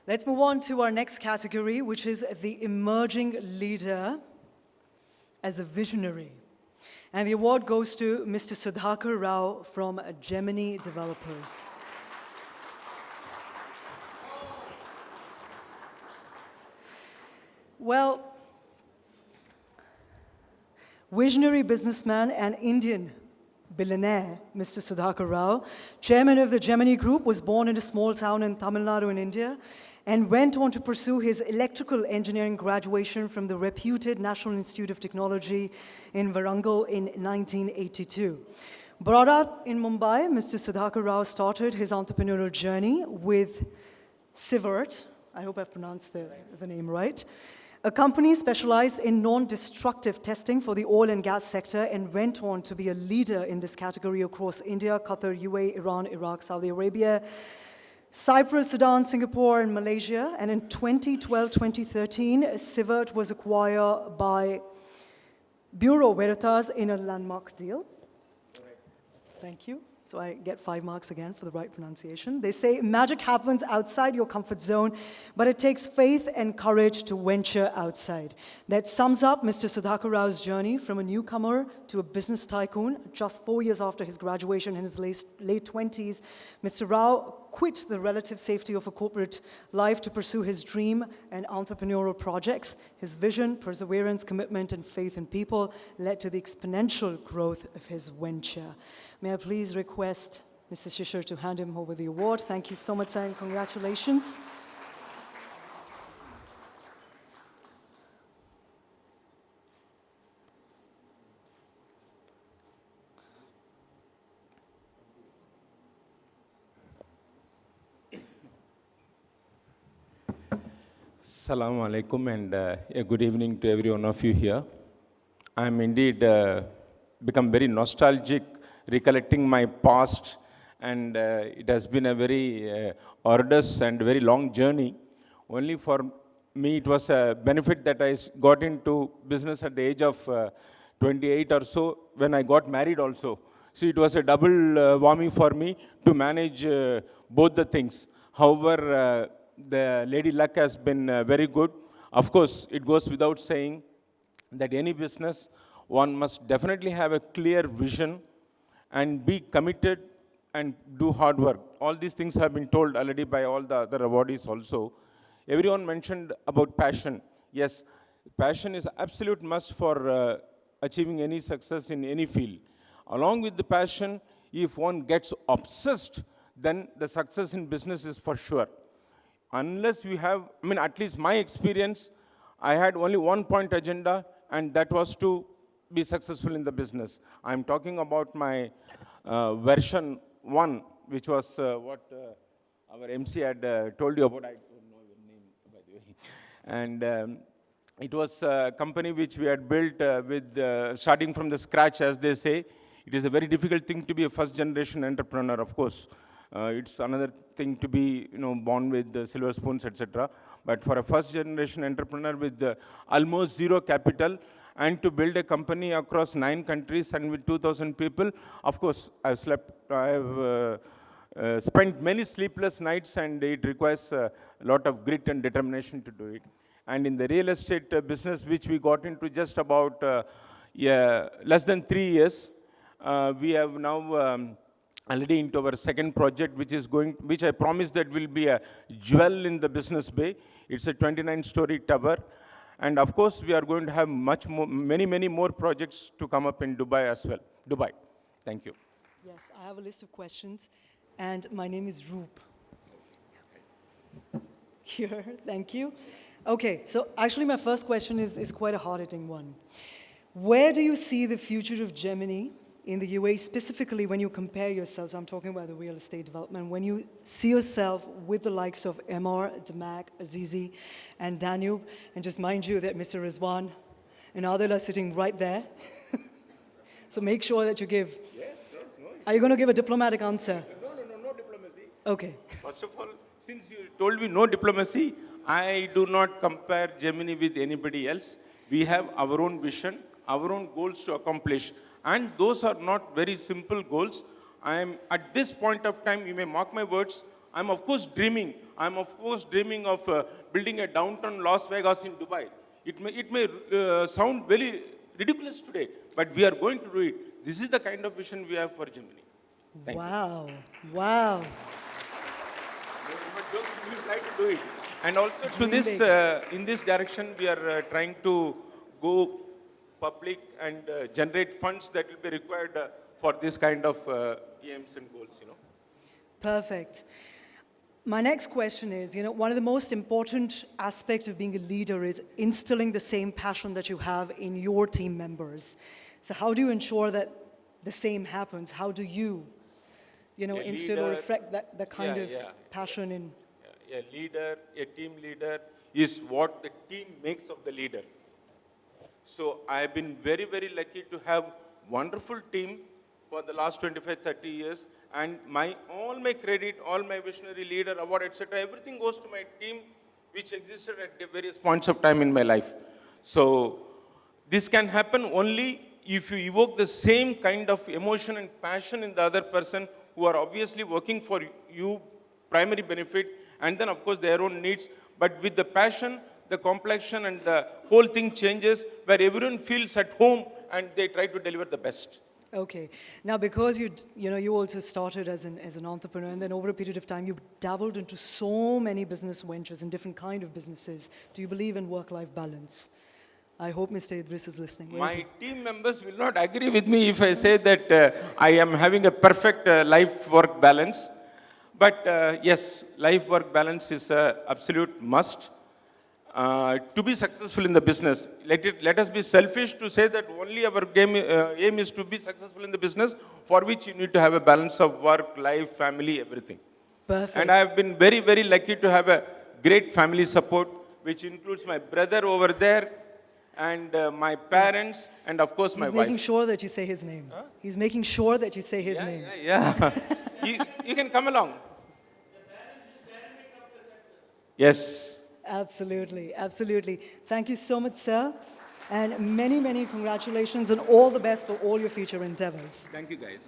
Let's move on to our next category, which is the emerging leader as a visionary. And the award goes to Mr. Sudhakar Rao from Gemini Developers. Well, visionary businessman and Indian billionaire, Mr. Sudhakar Rao, chairman of the Gemini Group, was born in a small town in Tamil Nadu in India and went on to pursue his electrical engineering graduation from the reputed National Institute of Technology in Warangal in 1982. Brought up in Mumbai, Mr. Sudhakar Rao started his entrepreneurial journey with Sivert, I hope I've pronounced the name right, a company specialized in non-destructive testing for the oil and gas sector, and went on to be a leader in this category across India, Qatar, UAE, Iran, Iraq, Saudi Arabia, Cyprus, Sudan, Singapore, and Malaysia. And in 2012-2013, Sivert was acquired by Bureau Veritas in a landmark deal. Thank you. So I get 5 marks again for the right pronunciation. They say magic happens outside your comfort zone, but it takes faith and courage to venture outside. That sums up Mr. Sudhakar Rao's journey from a newcomer to a business tycoon. Just 4 years after his graduation in his late 20s, Mr. Rao quit the relative safety of a corporate life to pursue his dream and entrepreneurial projects. His vision, perseverance, commitment, and faith in people led to the exponential growth of his venture. May I please request Mr. Shishir to hand him over the award. Thank you so much, sir, and congratulations. Assalamu alaikum and a good evening to every one of you here. I am indeed become very nostalgic recollecting my past, and it has been a very arduous and very long journey. Only for me it was a benefit that I got into business at the age of 28 or so when I got married also. So it was a double warming for me to manage both the things. However, the lady luck has been very good. Of course, it goes without saying that any business, one must definitely have a clear vision and be committed and do hard work. All these things have been told already by all the other awardees also. Everyone mentioned about passion. Yes, passion is absolute must for achieving any success in any field. Along with the passion, if one gets obsessed, then the success in business is for sure. Unless we have, at least my experience, I had only one point agenda, and that was to be successful in the business. I'm talking about my version 1, which was what our MC had told you about. I don't know your name, by the way. And it was a company which we had built with starting from the scratch, as they say. It is a very difficult thing to be a first-generation entrepreneur, of course. It's another thing to be, born with silver spoons, etc. But for a first-generation entrepreneur with almost zero capital and to build a company across 9 countries and with 2,000 people, of course, I've spent many sleepless nights, and it requires a lot of grit and determination to do it. And in the real estate business, which we got into just about less than 3 years, we have now already into our second project, which I promised that will be a jewel in the business bay. It's a 29-story tower. And of course, we are going to have many more projects to come up in Dubai as well. Dubai. Thank you. Yes, I have a list of questions, and my name is Roop. Here, thank you. Okay, so actually my first question is quite a hard-hitting one. Where do you see the future of Gemini in the UAE, specifically when you compare yourself, so I'm talking about the real estate development, when you see yourself with the likes of Emar, Damak, Azizi, and Danube, and just mind you that Mr. Rizwan and Adil are sitting right there. So make sure that you give. Yes, no. Are you going to give a diplomatic answer? No diplomacy. Okay. First of all, since you told me no diplomacy, I do not compare Gemini with anybody else. We have our own vision, our own goals to accomplish. And those are not very simple goals. I am, at this point of time, you may mark my words, I'm of course dreaming. I'm of course dreaming of building a downtown Las Vegas in Dubai. It may sound very ridiculous today, but we are going to do it. This is the kind of vision we have for Germany. Thank you. Wow. Wow. But we will try to do it. And also to Dream this, big. in this direction, we are trying to go public and generate funds that will be required for this kind of aims and goals, you know. Perfect. My next question is, one of the most important aspects of being a leader is instilling the same passion that you have in your team members. So how do you ensure that the same happens? How do you, instill or leader- reflect that kind Yeah, of yeah. passion in? A leader, a team leader is what the team makes of the leader. So I've been very, very lucky to have wonderful team for the last 25, 30 years. And all my credit, all my visionary leader award, etc., everything goes to my team, which existed at the various points of time in my life. So this can happen only if you evoke the same kind of emotion and passion in the other person who are obviously working for you, primary benefit, and then of course their own needs. But with the passion, the complexion and the whole thing changes where everyone feels at home and they try to deliver the best. Okay. Now, because you also started as an entrepreneur, and then over a period of time, you dabbled into so many business ventures and different kind of businesses. Do you believe in work-life balance? I hope Mr. Idris is listening. Where is My he? team members will not agree with me if I say that I am having a perfect life-work balance. But yes, life-work balance is an absolute must. To be successful in the business, let us be selfish to say that only our aim is to be successful in the business, for which you need to have a balance of work, life, family, everything. Perfect. And I have been very, very lucky to have a great family support, which includes my brother over there, and my parents, and of course my He's wife. making sure that you say his name. He's making sure that you say his name. Yeah. You can come along. Yes. Absolutely, absolutely. Thank you so much, sir. And many, many congratulations and all the best for all your future endeavors. Thank you, guys.